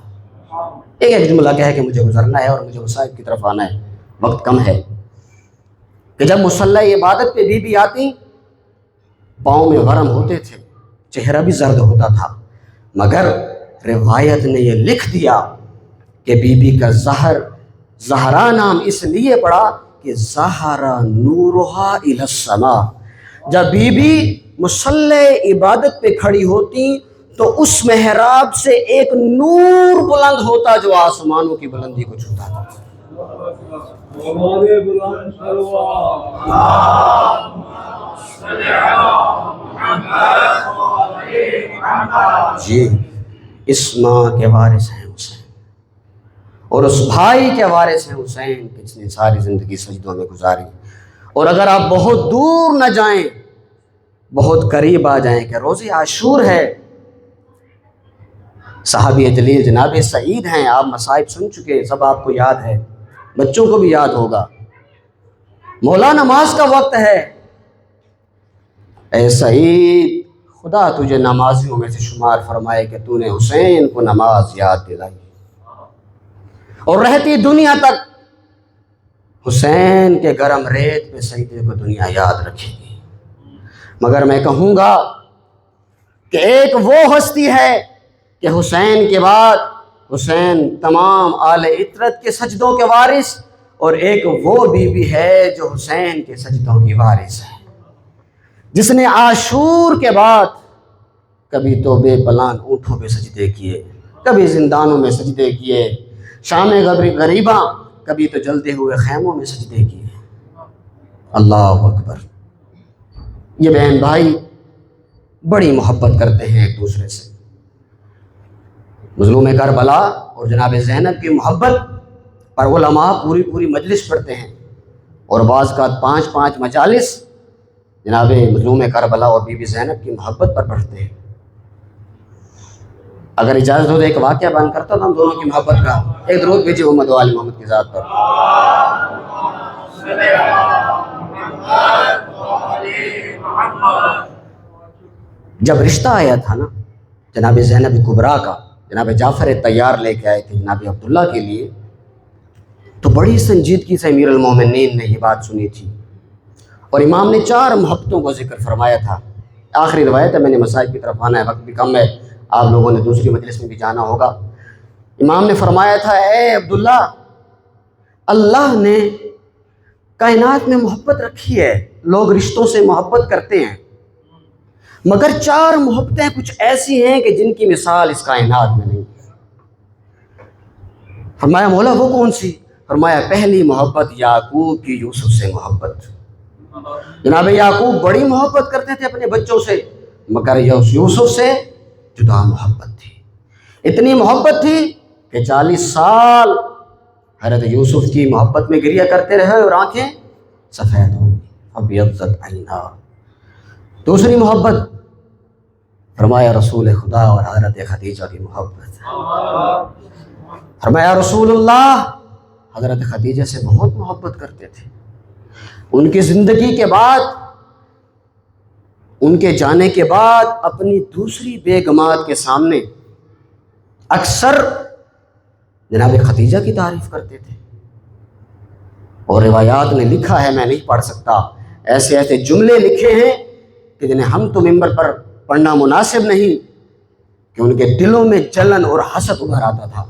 ایک جملہ کہہ کہ مجھے گزرنا ہے اور مجھے مصائب کی طرف آنا ہے، وقت کم ہے، کہ جب مصلی عبادت پہ بی بی آتی، پاؤں میں ورم ہوتے تھے، چہرہ بھی زرد ہوتا تھا، مگر روایت نے یہ لکھ دیا کہ بی بی کا زہرا نام اس لیے پڑا کہ زہرا نورہا الی السماء۔ جب بی بی مصلی عبادت پہ کھڑی ہوتی تو اس محراب سے ایک نور بلند ہوتا جو آسمانوں کی بلندی کو چھوتا تھا۔ ہمارے بلند سرور جی، اس ماں کے وارث ہیں حسین، اور اس بھائی کے وارث ہیں حسین کہ جس نے ساری زندگی سجدوں میں گزاری۔ اور اگر آپ بہت دور نہ جائیں، بہت قریب آ جائیں کہ روز عاشور ہے، صحابی جلیل جناب سعید ہیں، آپ مصائب سن چکے، سب آپ کو یاد ہے، بچوں کو بھی یاد ہوگا۔ مولا نماز کا وقت ہے، اے سعید خدا تجھے نمازیوں میں سے شمار فرمائے کہ تو نے حسین کو نماز یاد دلائی، اور رہتی دنیا تک حسین کے گرم ریت پہ سجدے کو دنیا یاد رکھے گی۔ مگر میں کہوں گا کہ ایک وہ ہستی ہے کہ حسین کے بعد حسین تمام آل عطرت کے سجدوں کے وارث، اور ایک وہ بی بی ہے جو حسین کے سجدوں کی وارث ہے، جس نے عاشور کے بعد کبھی تو بے پلان اونٹوں پہ سجدے کیے، کبھی زندانوں میں سجدے کیے، شام غریباں کبھی تو جلتے ہوئے خیموں میں سجدے کیے۔ اللہ اکبر۔ یہ بہن بھائی بڑی محبت کرتے ہیں ایک دوسرے سے۔ مظلوم کربلا اور جناب زینب کی محبت پر علماء پوری مجلس پڑھتے ہیں، اور بعض کا 5 مجالس جناب مظلوم کربلا اور بی بی زینب کی محبت پر پڑھتے ہیں۔ اگر اجازت ہو تو ایک واقعہ بیان کرتا ہوں ہم دونوں کی محبت کا۔ ایک درود بھیجیے محمد و آل محمد کی ذات پر۔ جب رشتہ آیا تھا نا جناب زینب کبریٰ کا، جناب جعفر طیار لے کے آئے تھے جناب عبداللہ کے لیے، تو بڑی سنجیدگی سے امیر المومنین نے یہ بات سنی تھی، اور امام نے 4 محبتوں کو ذکر فرمایا تھا۔ آخری روایت ہے، میں نے مسائل کی طرف آنا ہے، وقت بھی کم ہے، آپ لوگوں نے دوسری مجلس میں بھی جانا ہوگا۔ امام نے فرمایا تھا، اے عبداللہ، اللہ نے کائنات میں محبت رکھی ہے، لوگ رشتوں سے محبت کرتے ہیں، مگر 4 محبتیں کچھ ایسی ہیں کہ جن کی مثال اس کائنات میں نہیں۔ فرمایا مولا وہ کون سی؟ فرمایا پہلی محبت یعقوب کی یوسف سے محبت۔ جناب یعقوب بڑی محبت کرتے تھے اپنے بچوں سے، مگر یوسف سے جدا محبت تھی۔ اتنی محبت تھی کہ 40 سال حضرت یوسف کی محبت میں گریہ کرتے رہے اور آنکھیں سفید ہو گئی، ابیضت عینہا۔ دوسری محبت فرمایا رسول خدا اور حضرت خدیجہ کی محبت۔ فرمایا رسول اللہ حضرت خدیجہ سے بہت محبت کرتے تھے، ان کی زندگی کے بعد، ان کے جانے کے بعد اپنی دوسری بیگمات کے سامنے اکثر جناب خدیجہ کی تعریف کرتے تھے، اور روایات نے لکھا ہے، میں نہیں پڑھ سکتا، ایسے ایسے جملے لکھے ہیں کہ جنہیں ہم تو ممبر پر پڑھنا مناسب نہیں، کہ ان کے دلوں میں جلن اور حسد ابھر آتا تھا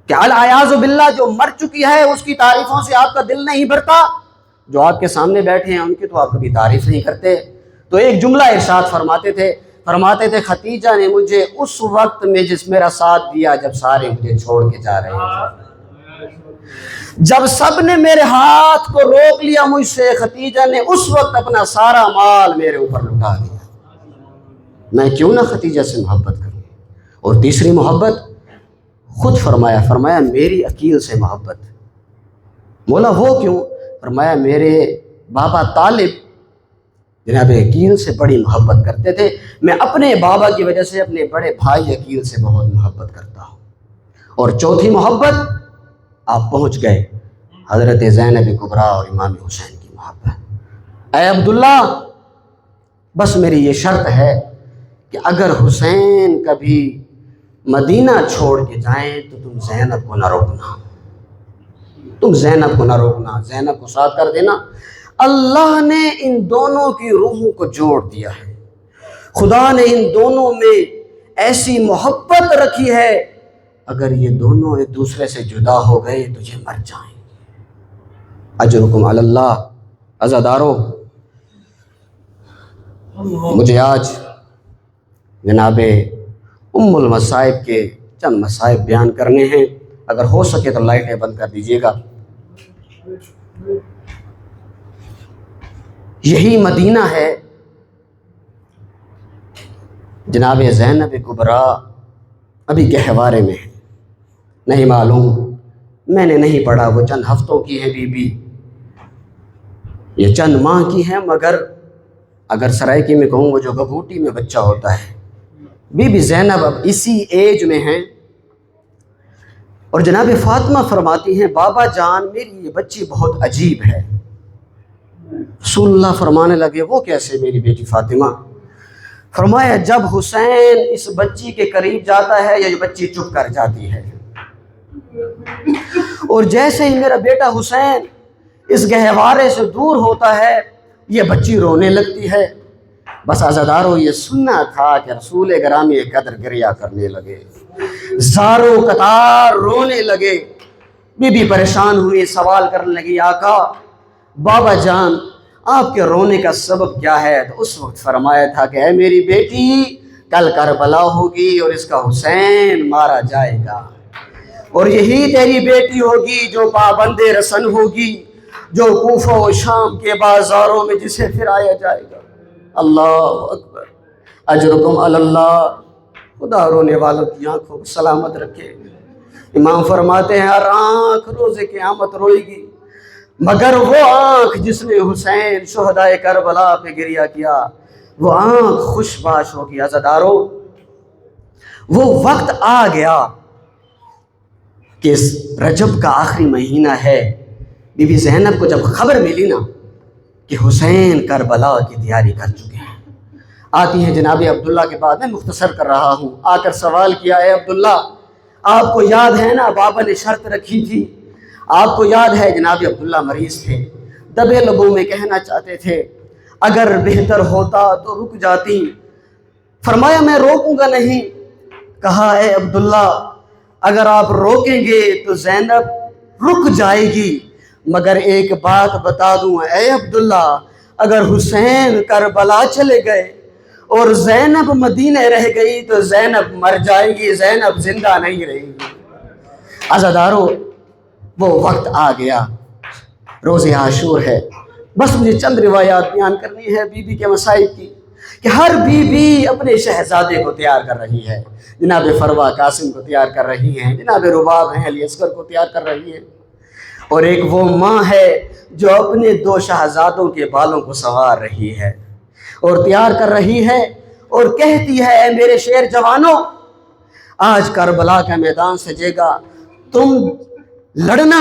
کہ العیاذ باللہ جو مر چکی ہے اس کی تعریفوں سے آپ کا دل نہیں بھرتا، جو آپ کے سامنے بیٹھے ہیں ان کی تو آپ کبھی تعریف نہیں کرتے۔ تو ایک جملہ ارشاد فرماتے تھے خدیجہ نے مجھے اس وقت میں جس میرا ساتھ دیا جب سارے مجھے چھوڑ کے جا رہے تھے، جب سب نے میرے ہاتھ کو روک لیا مجھ سے، خدیجہ نے اس وقت اپنا سارا مال میرے اوپر لٹا دیا، میں کیوں نہ خدیجہ سے محبت کروں۔ اور تیسری محبت خود فرمایا میری عقیل سے محبت۔ مولا وہ کیوں؟ فرمایا میرے بابا طالب جناب عقیل سے بڑی محبت کرتے تھے، میں اپنے بابا کی وجہ سے اپنے بڑے بھائی عقیل سے بہت محبت کرتا ہوں۔ اور چوتھی محبت آپ پہنچ گئے، حضرت زینب کبریٰ اور امام حسین کی محبت۔ اے عبداللہ بس میری یہ شرط ہے کہ اگر حسین کبھی مدینہ چھوڑ کے جائیں تو تم زینب کو نہ روکنا، زینب کو ساتھ کر دینا۔ اللہ نے ان دونوں کی روحوں کو جوڑ دیا ہے، خدا نے ان دونوں میں ایسی محبت رکھی ہے، اگر یہ دونوں ایک دوسرے سے جدا ہو گئے تو یہ مر جائیں۔ اجرکم علی اللہ۔ عزادارو، مجھے آج جناب ام المصائب کے چند مصائب بیان کرنے ہیں، اگر ہو سکے تو لائٹیں بند کر دیجیے گا۔ یہی مدینہ ہے جناب زینب کبریٰ ابھی گہوارے میں ہے، نہیں معلوم، میں نے نہیں پڑھا، وہ چند ہفتوں کی ہے بی بی، یہ چند ماہ کی ہے، مگر اگر سرائکی میں کہوں وہ جو گھگوٹی میں بچہ ہوتا ہے، بی بی زینب اب اسی ایج میں ہیں۔ اور جناب فاطمہ فرماتی ہیں بابا جان میری یہ بچی بہت عجیب ہے۔ رسول اللہ فرمانے لگے وہ کیسے میری بیٹی فاطمہ؟ فرمایا جب حسین اس بچی کے قریب جاتا ہے یہ بچی چپ کر جاتی ہے، اور جیسے ہی میرا بیٹا حسین اس گہوارے سے دور ہوتا ہے یہ بچی رونے لگتی ہے۔ بس عزادارو یہ سننا تھا کہ رسول گرامی قدر گریہ کرنے لگے، زاروں قطار رونے لگے۔ بی بی پریشان ہوئی، سوال کرنے لگی آقا بابا جان آپ کے رونے کا سبب کیا ہے؟ تو اس وقت فرمایا تھا کہ اے میری بیٹی کل کربلا ہوگی اور اس کا حسین مارا جائے گا، اور یہی تیری بیٹی ہوگی جو پابند رسن ہوگی، جو کوفہ و شام کے بازاروں میں جسے پھرایا جائے گا۔ اللہ اکبر۔ اجرکم علی اللہ۔ خدا رونے والوں کی آنکھوں کو سلامت رکھے۔ امام فرماتے ہیں ہر آنکھ روز قیامت روئے گی مگر وہ آنکھ جس نے حسین شہدائے کربلا پہ گریہ کیا، وہ آنکھ خوش باش ہوگی۔ عزادارو، وہ وقت آ گیا کہ رجب کا آخری مہینہ ہے۔ بی بی زینب کو جب خبر ملی نا کہ حسین کربلا کی تیاری کر چکے ہیں، آتی ہیں جناب عبداللہ کے بعد، میں مختصر کر رہا ہوں، آ کر سوال کیا، اے عبداللہ آپ کو یاد ہے نا بابا نے شرط رکھی تھی، آپ کو یاد ہے؟ جناب عبداللہ مریض تھے، دبے لبوں میں کہنا چاہتے تھے اگر بہتر ہوتا تو رک جاتی۔ فرمایا میں روکوں گا نہیں۔ کہا اے عبداللہ اگر آپ روکیں گے تو زینب رک جائے گی، مگر ایک بات بتا دوں اے عبداللہ، اگر حسین کربلا چلے گئے اور زینب مدینہ رہ گئی تو زینب مر جائے گی، زینب زندہ نہیں رہے گی۔ عزادارو، وہ وقت آ گیا، روز عاشور ہے۔ بس مجھے چند روایات بیان کرنی ہے بی بی کے مصائب کی، کہ ہر بی بی اپنے شہزادے کو تیار کر رہی ہے۔ جناب فروا قاسم کو تیار کر رہی ہیں، جناب رباب ہیں علی اصغر کو تیار کر رہی ہیں، اور ایک وہ ماں ہے جو اپنے 2 شہزادوں کے بالوں کو سنوار رہی ہے اور تیار کر رہی ہے، اور کہتی ہے اے میرے شیر جوانوں، آج کربلا کا میدان سجے گا، تم لڑنا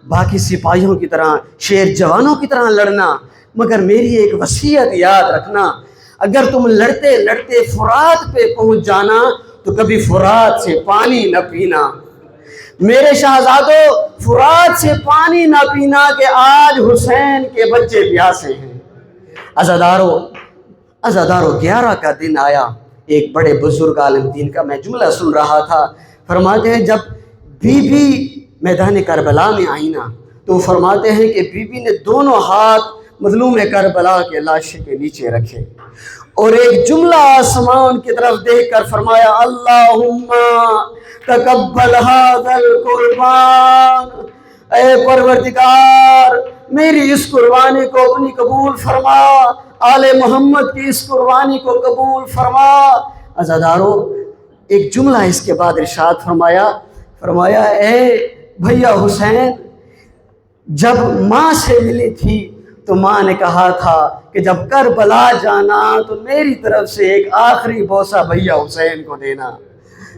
باقی سپاہیوں کی طرح، شیر جوانوں کی طرح لڑنا، مگر میری ایک وصیت یاد رکھنا، اگر تم لڑتے لڑتے فرات پہ پہنچ جانا تو کبھی فرات سے پانی نہ پینا۔ میرے شہزادوں، فرات سے پانی نہ پینا کہ آج حسین کے بچے پیاسے ہیں۔ عزادارو 11 کا دن آیا، ایک بڑے بزرگ عالم دین کا میں جملہ سن رہا تھا، فرماتے ہیں جب بی بی میدان کربلا میں آئی نا تو فرماتے ہیں کہ بی بی نے دونوں ہاتھ مظلوم کربلا کے لاشے کے نیچے رکھے اور ایک جملہ آسمان کی طرف دیکھ کر فرمایا اللہم تقبل ھذا القربان، اے پروردگار میری اس قربانی کو اپنی قبول فرما، آل محمد کی اس قربانی کو قبول فرما۔ عزادارو، ایک جملہ اس کے بعد ارشاد فرمایا اے بھیا حسین، جب ماں سے ملی تھی تو ماں نے کہا تھا کہ جب کربلا جانا تو میری طرف سے ایک آخری بوسہ بھیا حسین کو دینا۔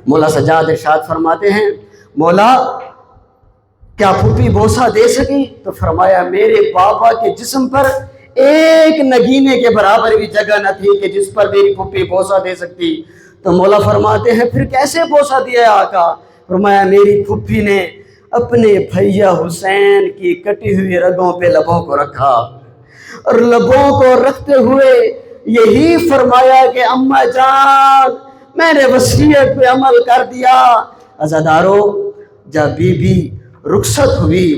مولا سجاد ارشاد فرماتے ہیں مولا کیا پھوپھی بوسہ دے سکی؟ تو فرمایا میرے بابا کے جسم پر ایک نگینے کے برابر بھی جگہ نہ تھی کہ جس پر میری پھوپھی بوسہ دے سکتی۔ تو مولا فرماتے ہیں پھر کیسے بوسہ دیا آقا؟ فرمایا میری پھوپھی نے اپنے بھیا حسین کی کٹی ہوئی رگوں پہ لبوں کو رکھا اور لبوں کو رکھتے ہوئے یہی فرمایا کہ اماں جان میں نے وصیت پہ عمل کر دیا۔ عزادارو، جب بی بی رخصت ہوئی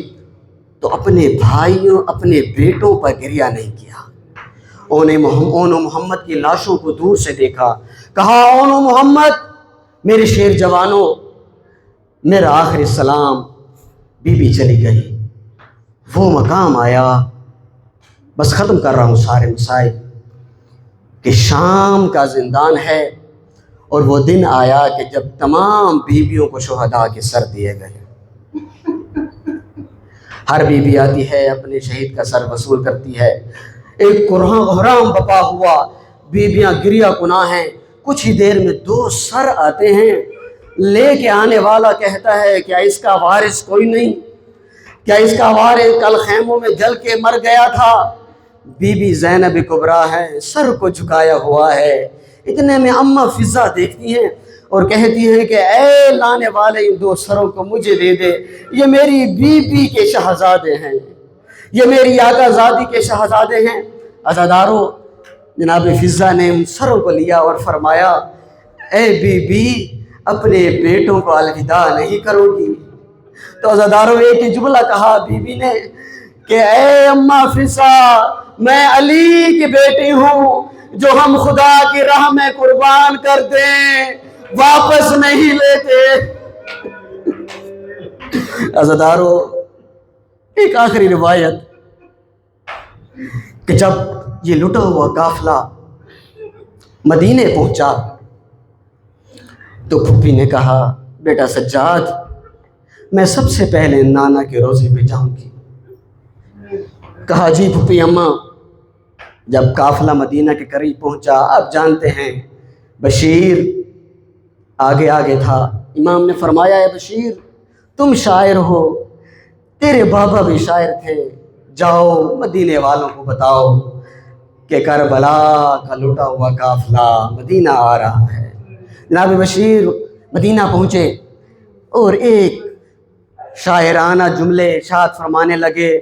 تو اپنے بھائیوں اپنے بیٹوں پر گریہ نہیں کیا، اون و محمد کی لاشوں کو دور سے دیکھا، کہا اون و محمد میرے شیر جوانوں میرا آخری سلام۔ بی بی چلی گئی، وہ مقام آیا، بس ختم کر رہا ہوں سارے مسائل، کہ شام کا زندان ہے اور وہ دن آیا کہ جب تمام بیویوں کو شہداء کے سر دیے گئے۔ ہر بی بی آتی ہے اپنے شہید کا سر وصول کرتی ہے، ایک قرآن بپا ہوا، بیویاں گریہ کناں ہیں، کچھ ہی دیر میں 2 سر آتے ہیں، لے کے آنے والا کہتا ہے کیا اس کا وارث کوئی نہیں؟ کیا اس کا وارث کل خیموں میں جل کے مر گیا تھا؟ بی بی زینب کبریٰ ہے، سر کو جھکایا ہوا ہے۔ اتنے میں اماں فضہ دیکھتی ہیں اور کہتی ہیں کہ اے لانے والے ان 2 سروں کو مجھے دے دے، یہ میری بی بی کے شہزادے ہیں، یہ میری آقا زادی کے شہزادے ہیں۔ عزادارو، جناب فضہ نے ان سروں کو لیا اور فرمایا اے بی بی اپنے بیٹوں کو الوداع نہیں کرو گی؟ تو عزادارو ایک ہی جملہ کہا بی بی نے کہ اے اماں فضہ میں علی کی بیٹی ہوں، جو ہم خدا کی راہ میں قربان کر دیں واپس نہیں لیتے۔ عزادارو، ایک آخری روایت کہ جب یہ لٹا ہوا قافلہ مدینے پہنچا تو پھپھی نے کہا بیٹا سجاد میں سب سے پہلے نانا کے روزے پہ جاؤں گی۔ کہا جی پھپھی اماں۔ جب قافلہ مدینہ کے قریب پہنچا، آپ جانتے ہیں بشیر آگے آگے تھا، امام نے فرمایا ہے بشیر تم شاعر ہو، تیرے بابا بھی شاعر تھے، جاؤ مدینے والوں کو بتاؤ کہ کربلا کا لٹا ہوا قافلہ مدینہ آ رہا ہے۔ جناب بشیر مدینہ پہنچے اور ایک شاعرانہ جملے ارشاد فرمانے لگے،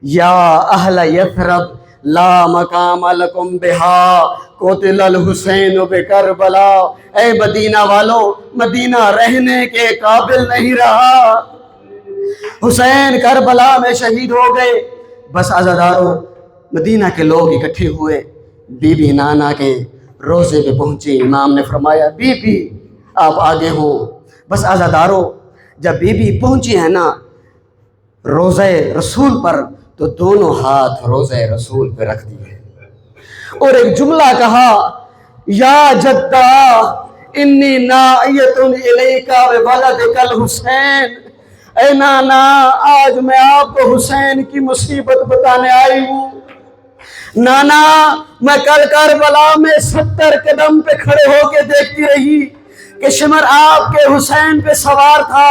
یا اہل یثرب لا مقام لکم بہا قتل الحسین بکربلا، اے مدینہ والو مدینہ رہنے کے قابل نہیں رہا، حسین کربلا میں شہید ہو گئے۔ بس عزادارو مدینہ کے لوگ اکٹھے ہوئے، بی بی نانا کے روزے پہ پہنچے، امام نے فرمایا بی بی آپ آگے ہوں۔ بس عزادارو جب بی بی پہنچی ہے نا روزہ رسول پر تو دونوں ہاتھ روزہ رسول پہ رکھ دیے اور ایک جملہ کہا، یا جدہ انی نائیت الیک بولدک الحسین، اے نانا آج میں آپ کو حسین کی مصیبت بتانے آئی ہوں۔ نانا میں کل کربلا میں 70 قدم پہ کھڑے ہو کے دیکھتی رہی کہ شمر آپ کے حسین پہ سوار تھا۔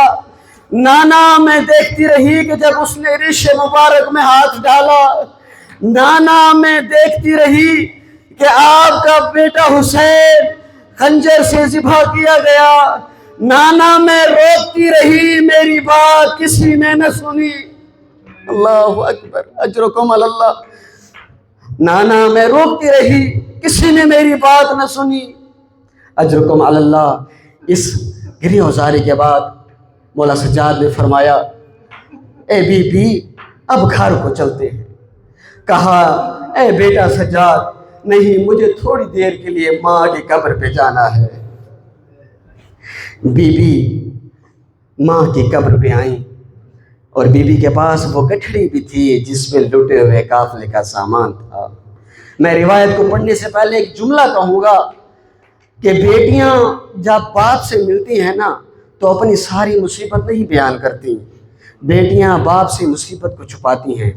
نانا میں دیکھتی رہی کہ جب اس نے رش مبارک میں ہاتھ ڈالا، نانا میں دیکھتی رہی کہ آپ کا بیٹا حسین خنجر سے ذبح کیا گیا، نانا میں روتی رہی، میری بات کسی نے نہ سنی۔ اللہ اکبر، اجرکم علی اللہ۔ نانا میں روتی رہی، کسی نے میری بات نہ سنی، اجرکم علی اللہ۔ اس گریہ وزاری کے بعد مولا سجاد نے فرمایا اے بی بی اب گھر کو چلتے ہیں۔ کہا اے بیٹا سجاد نہیں، مجھے تھوڑی دیر کے لیے ماں کی قبر پہ جانا ہے۔ بی بی ماں کی قبر پہ آئیں اور بی بی کے پاس وہ گٹھڑی بھی تھی جس میں لٹے ہوئے قافلے کا سامان تھا۔ میں روایت کو پڑھنے سے پہلے ایک جملہ کہوں گا کہ بیٹیاں جب باپ سے ملتی ہیں نا تو اپنی ساری مصیبت نہیں بیان کرتی، بیٹیاں باپ سے مصیبت کو چھپاتی ہیں۔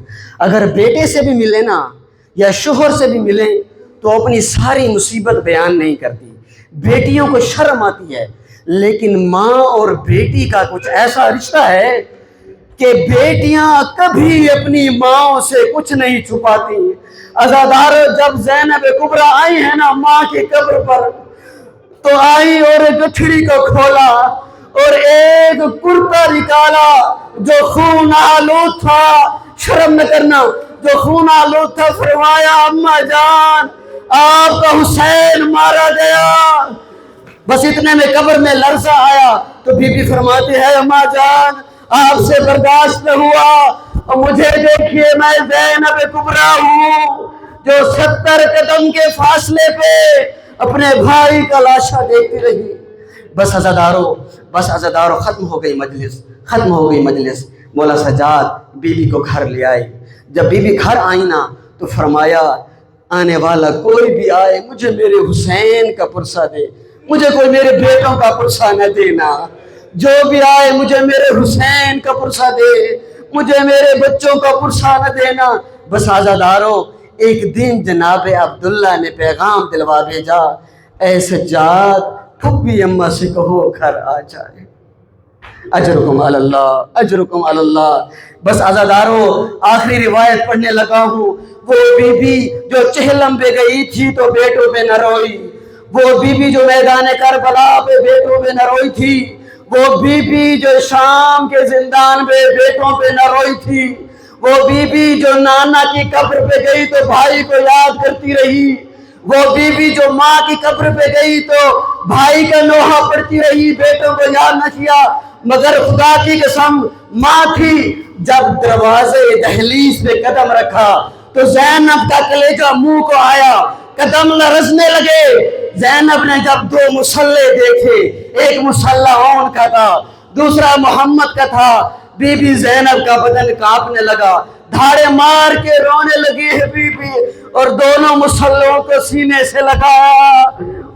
اگر بیٹے سے بھی ملے نا یا شوہر سے بھی ملیں تو اپنی ساری مصیبت بیان نہیں کرتی، بیٹیوں کو شرم آتی ہے۔ لیکن ماں اور بیٹی کا کچھ ایسا رشتہ ہے کہ بیٹیاں کبھی اپنی ماں سے کچھ نہیں چھپاتی۔ عزادارو جب زینب کبریٰ آئی ہیں نا ماں کی قبر پر تو آئی اور گٹھڑی کو کھولا اور ایک کرتا نکالا جو خون آلود تھا، شرم نہ کرنا، جو خون آلود تھا۔ فرمایا اماں جان آپ کا حسین مارا گیا۔ بس اتنے میں قبر میں لرزہ آیا تو بی بی فرماتی ہے اماں جان آپ سے برداشت نہ ہوا، اور مجھے دیکھیے میں زینب کبریٰ ہوں جو 70 قدم کے فاصلے پہ اپنے بھائی کا لاشا دیکھتی رہی۔ بس عزادارو ختم ہو گئی مجلس۔ مولا سجاد بی بی کو گھر لے آئی۔ جب بی بی گھر آئی نا تو فرمایا آنے والا کوئی بھی آئے مجھے میرے حسین کا پرسہ دے، مجھے کوئی میرے بیٹوں کا پرسہ نہ دینا، جو بھی آئے مجھے میرے حسین کا پرسہ دے، مجھے میرے بچوں کا پرسہ نہ دینا۔ بس عزادارو ایک دن جناب عبداللہ نے پیغام دلوا بھیجا، اے سجاد پھپھی اماں سے کہو گھر آ جائے۔ اجرکم علی اللہ، اجرکم علی اللہ۔ بس عزادارو آخری روایت پڑھنے لگا ہوں، وہ بی بی جو چہلم پہ گئی تھی تو بیٹوں پہ نہ روئی، وہ بی بی جو میدان کربلا پہ بیٹوں پہ نہ روئی تھی، وہ بی بی جو شام کے زندان پہ بیٹوں پہ نہ روئی تھی، وہ بی بی جو نانا کی قبر پہ گئی تو بھائی کو یاد کرتی رہی، وہ بی بی جو ماں کی قبر پہ گئی تو بھائی کا نوحہ پڑھتی رہی، بیٹوں کو یاد نہ کیا۔ مگر خدا کی قسم ماں تھی، جب دروازے دہلیز پہ قدم رکھا تو زینب کا کلیجہ منہ کو آیا، قدم لرزنے لگے۔ زینب نے جب 2 مسلح دیکھے، ایک مسلح اون کا تھا، دوسرا محمد کا تھا، بی بی زینب کا بدن کانپنے لگا، دھاڑے مار کے رونے لگی ہے بی بی، اور دونوں مسلوں کو سینے سے لگایا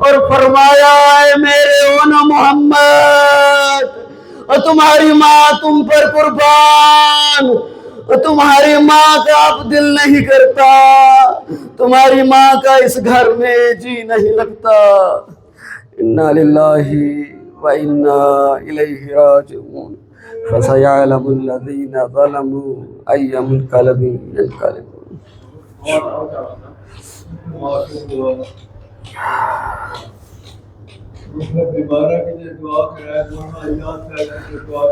اور فرمایا اے میرے اون محمد، اور تمہاری ماں تم پر قربان، اور تمہاری ماں کا اب دل نہیں کرتا، تمہاری ماں کا اس گھر میں جی نہیں لگتا۔ انا للہ و انا الیہ راجعون۔ فسيعلم الذين ظلموا أي منقلب ينقلبون۔ بیمارہ کی جو دعا کرائے دعا یاد کرائے دعا